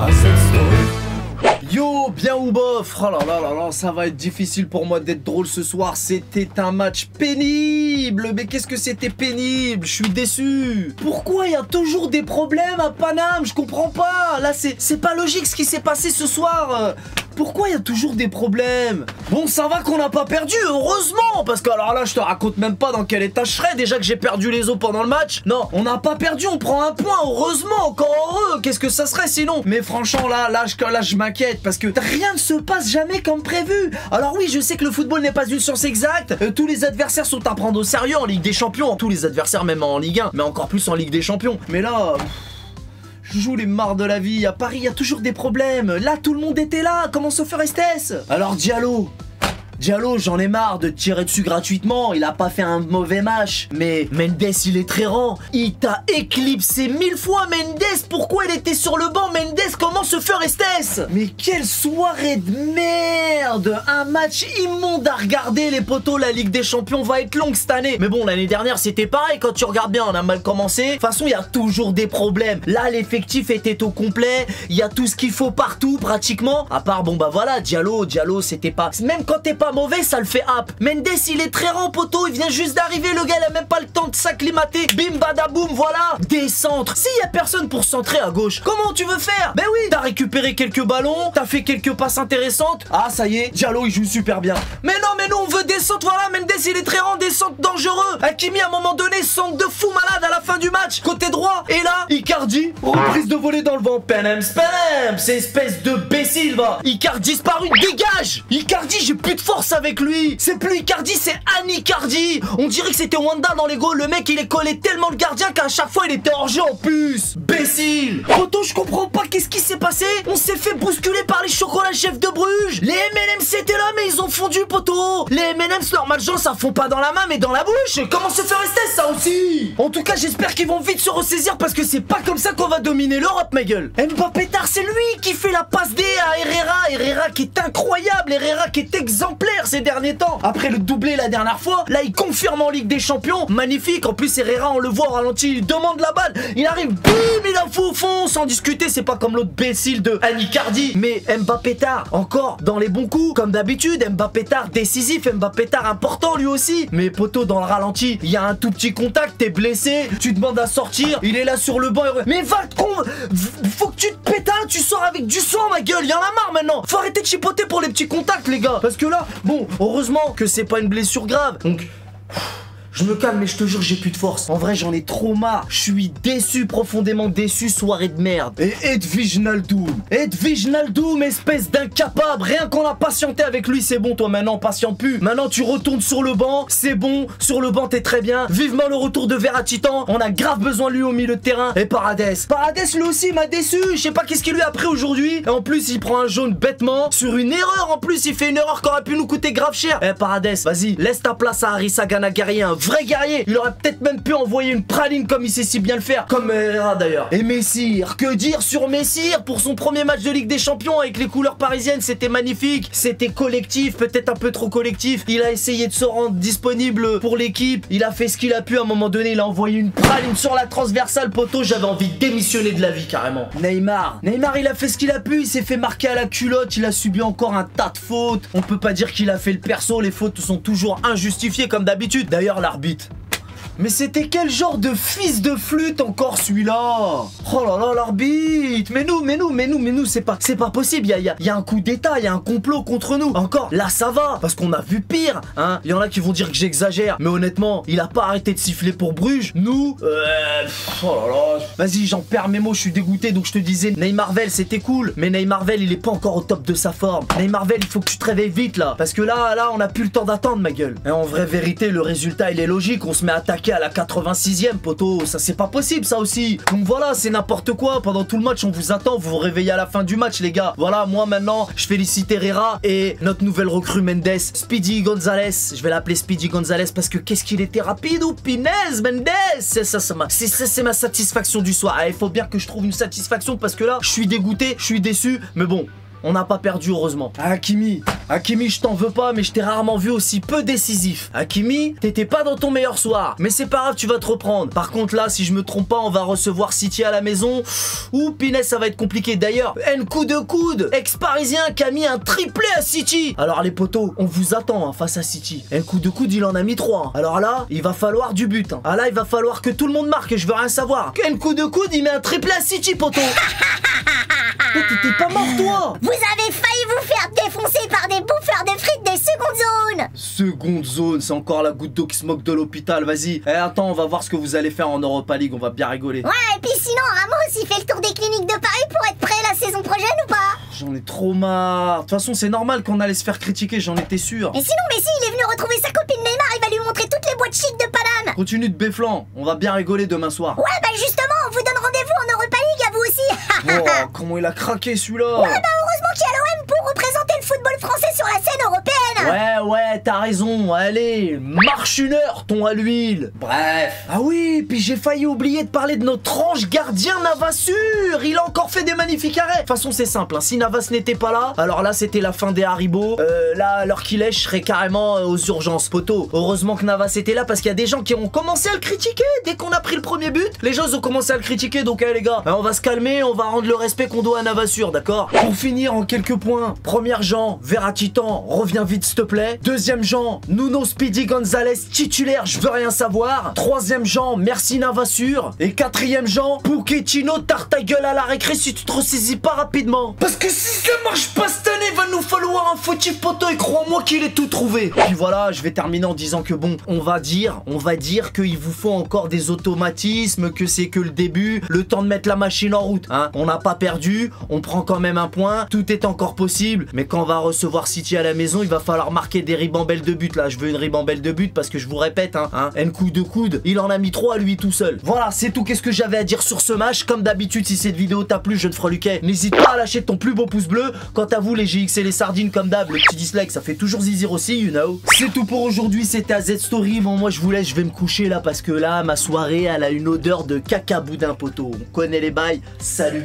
à cette story. Yo, bien ou bof? Oh là là là là, ça va être difficile pour moi d'être drôle ce soir. C'était un match pénible. Mais qu'est-ce que c'était pénible? Je suis déçu. Pourquoi il y a toujours des problèmes à Paname? Je comprends pas. Là, c'est pas logique ce qui s'est passé ce soir. Pourquoi il y a toujours des problèmes? Bon, ça va qu'on n'a pas perdu, heureusement. Parce que alors là, je te raconte même pas dans quel état je serais. Déjà que j'ai perdu les os pendant le match. Non, on n'a pas perdu, on prend un point, heureusement, encore heureux. Qu'est-ce que ça serait sinon? Mais franchement, là, je m'inquiète. Parce que rien ne se passe jamais comme prévu. Alors oui, je sais que le football n'est pas une science exacte. Tous les adversaires sont à prendre au sérieux en Ligue des Champions. Tous les adversaires, même en Ligue 1. Mais encore plus en Ligue des Champions. Mais là... je joue les marres de la vie. À Paris, il y a toujours des problèmes. Là, tout le monde était là. Comment se ferait Estes? Alors, Diallo, j'en ai marre de te tirer dessus gratuitement. Il a pas fait un mauvais match. Mais Mendes, il est très rare. Il t'a éclipsé 1000 fois, Mendes. Pourquoi il était sur le banc, Mendes? Comment se ferait Estes? Mais quelle soirée de merde. Un match immonde à regarder, les potos. La Ligue des Champions va être longue cette année. Mais bon, l'année dernière, c'était pareil. Quand tu regardes bien, on a mal commencé. De toute façon, il y a toujours des problèmes. Là, l'effectif était au complet. Il y a tout ce qu'il faut partout, pratiquement. À part, bon, bah voilà, Diallo, c'était pas... même quand t'es pas mauvais, ça le fait hop. Mendes, il est très rang, poteau. Il vient juste d'arriver, le gars, il a même pas le temps de s'acclimater. Bim, badaboum, voilà. Des centres. S'il y a personne pour centrer à gauche, comment tu veux faire? Ben oui, t'as récupéré quelques ballons, t'as fait quelques passes intéressantes. Ah, ça y est, Diallo, il joue super bien. Mais non, on veut des centres, voilà. Mendes, il est très rang, des centres dangereux. Hakimi, à un moment donné, centre de fou malade à la fin du match. Côté droit, et là, Icardi, reprise de volée dans le vent. Penem, c'est espèce de bécile, va. Icardi disparu, dégage. Icardi, j'ai plus de force avec lui. C'est plus Icardi, c'est Anicardi. On dirait que c'était Wanda dans les goals. Le mec, il est collé tellement le gardien qu'à chaque fois, il était hors jeu en plus. Bécile. Poto, je comprends pas qu'est-ce qui s'est passé. On s'est fait bousculer par les chocolats chefs de Bruges. Les M&M's c'était là, mais ils ont fondu, poto. Les M&M's, leur malchance, ça fond pas dans la main, mais dans la bouche. Comment se fait rester ça aussi? En tout cas, j'espère qu'ils vont vite se ressaisir parce que c'est pas comme ça qu'on va dominer l'Europe, ma gueule. Mbappé tard, c'est lui qui fait la passe D à Herrera. Herrera qui est incroyable. Herrera qui est exemplaire ces derniers temps. Après le doublé la dernière fois, là il confirme en Ligue des Champions. Magnifique. En plus Herrera, on le voit au ralenti, il demande la balle, il arrive, boum, il la fout au fond sans discuter. C'est pas comme l'autre bécile de Anicardi. Mais Mbappé tard, encore dans les bons coups comme d'habitude. Mbappé tard décisif, Mbappé tard important lui aussi. Mais poteau, dans le ralenti, il y a un tout petit contact, t'es blessé, tu demandes à sortir, il est là sur le banc. Mais va te con, faut que tu te pétales, tu sors avec du sang, ma gueule, y'en a marre maintenant. Faut arrêter de chipoter pour les petits contacts, les gars. Parce que là, bon, heureusement que c'est pas une blessure grave. Donc... je me calme, mais je te jure, j'ai plus de force. En vrai, j'en ai trop marre. Je suis déçu, profondément déçu, soirée de merde. Et Edwige Naldoum, espèce d'incapable. Rien qu'on a patienté avec lui, c'est bon, toi, maintenant, patiente plus. Maintenant, tu retournes sur le banc, c'est bon. Sur le banc, t'es très bien. Vivement le retour de Verratti-Tan. On a grave besoin de lui au milieu de terrain. Et Paredes, lui aussi, m'a déçu. Je sais pas qu'est-ce qu'il lui a pris aujourd'hui. Et en plus, il prend un jaune bêtement. Sur une erreur, en plus, il fait une erreur qui aurait pu nous coûter grave cher. Eh, Paredes, vas-y, laisse ta place à Harissa Gana-Guerrier, vrai guerrier. Il aurait peut-être même pu envoyer une praline comme il sait si bien le faire. Comme Herrera d'ailleurs. Et Messire, que dire sur Messire? Pour son premier match de Ligue des Champions avec les couleurs parisiennes, c'était magnifique. C'était collectif, peut-être un peu trop collectif. Il a essayé de se rendre disponible pour l'équipe. Il a fait ce qu'il a pu. À un moment donné, il a envoyé une praline sur la transversale, poteau. J'avais envie de démissionner de la vie carrément. Neymar, il a fait ce qu'il a pu. Il s'est fait marquer à la culotte. Il a subi encore un tas de fautes. On peut pas dire qu'il a fait le perso. Les fautes sont toujours injustifiées comme d'habitude. D'ailleurs, l'arbitre, mais c'était quel genre de fils de flûte encore celui-là? Oh là là, l'arbitre. Mais nous, c'est pas possible. Il y a un coup d'état, il y a un complot contre nous. Encore, là ça va, parce qu'on a vu pire, hein. Il y en a qui vont dire que j'exagère, mais honnêtement, il a pas arrêté de siffler pour Bruges. Nous, oh là là. Vas-y, j'en perds mes mots, je suis dégoûté. Donc je te disais, Neymarvel, c'était cool, mais Neymarvel, il est pas encore au top de sa forme. Neymarvel, il faut que tu te réveilles vite là, parce que là, on a plus le temps d'attendre, ma gueule. Et en vraie vérité, le résultat, il est logique. On se met à attaquer à la 86e, poteau, ça c'est pas possible ça aussi. Donc voilà, c'est n'importe quoi. Pendant tout le match, on vous attend, vous vous réveillez à la fin du match, les gars. Voilà, moi maintenant, je félicite Herrera et notre nouvelle recrue Mendes, Speedy Gonzalez. Je vais l'appeler Speedy Gonzalez parce que qu'est-ce qu'il était rapide ou pinaise, Mendes. C'est ma satisfaction du soir. Il faut bien que je trouve une satisfaction parce que là, je suis dégoûté, je suis déçu, mais bon. on n'a pas perdu heureusement. Hakimi, je t'en veux pas, mais je t'ai rarement vu aussi peu décisif. Hakimi, t'étais pas dans ton meilleur soir, mais c'est pas grave, tu vas te reprendre. Par contre là, si je me trompe pas, on va recevoir City à la maison. Ouh, Pinès, ça va être compliqué. D'ailleurs, coup de coude, ex-parisien qui a mis un triplé à City. Alors les potos, on vous attend hein, face à City. Coup de coude, il en a mis 3. Hein. Alors là, il va falloir du but. Hein. Ah là, il va falloir que tout le monde marque, je veux rien savoir. Coup de coude, il met un triplé à City, poto. T'étais pas mort, toi. Vous avez failli vous faire défoncer par des bouffeurs de frites des secondes zones. Seconde zone, c'est encore la goutte d'eau qui se moque de l'hôpital, vas-y. Attends, on va voir ce que vous allez faire en Europa League, on va bien rigoler. Ouais, et puis sinon, Ramos, il fait le tour des cliniques de Paris pour être prêt la saison prochaine ou pas? J'en ai trop marre. De toute façon, c'est normal qu'on allait se faire critiquer, j'en étais sûr. Et sinon, Messi, il est venu retrouver sa copine Neymar, il va lui montrer toutes les boîtes chic de Paname. Continue de béflan, on va bien rigoler demain soir. Ouais, bah justement, on vous donne rendez-vous en Europa League à vous aussi. Oh, comment il a craqué celui-là. Ouais, bah heureusement qu'il y a l'OM pour représenter le football français sur la scène européenne. Ouais, t'as raison. Allez, marche une heure, ton à l'huile. Bref. Ah oui, puis j'ai failli oublier de parler de notre ange gardien Navassur. Il a encore fait des magnifiques arrêts. De toute façon, c'est simple. Hein. Si Navas n'était pas là, alors là, c'était la fin des haribots. Là, à l'heure qu'il est, je serais carrément aux urgences. Poto, heureusement que Navas était là parce qu'il y a des gens qui ont commencé à le critiquer. Dès qu'on a pris le premier but, les gens ont commencé à le critiquer. Donc, les gars, on va se calmer. On va rendre le respect qu'on doit à Navassur, d'accord? Pour finir, en quelques points. Première Jean, Verratti-Tan, reviens vite s'il te plaît. Deuxième Jean, Nuno Speedy Gonzalez titulaire, je veux rien savoir. Troisième Jean, merci Navassur. Et quatrième Jean, Pochettino, tarte ta gueule à la récré si tu te ressaisis pas rapidement. Parce que si ça marche pas cette année, va nous falloir un fautif poteau et crois-moi qu'il est tout trouvé. Puis voilà, je vais terminer en disant que bon, on va dire qu'il vous faut encore des automatismes, que c'est que le début, le temps de mettre la machine en route. Hein. On n'a pas perdu, on prend quand même un point, tout est encore possible, mais quand on va recevoir City à la maison, il va falloir marquer des ribambelles de but là. Je veux une ribambelle de but parce que je vous répète, coup de coude, il en a mis 3 lui tout seul. Voilà, c'est tout. Qu'est-ce que j'avais à dire sur ce match? Comme d'habitude, si cette vidéo t'a plu, jeune freluquet, n'hésite pas à lâcher ton plus beau pouce bleu. Quant à vous, les GX et les sardines, comme d'hab, le petit dislike, ça fait toujours zizir aussi, you know. C'est tout pour aujourd'hui, c'était AZ Story. Bon, moi je vous laisse, je vais me coucher là parce que là, ma soirée, elle a une odeur de caca boudin poteau. On connaît les bails. Salut.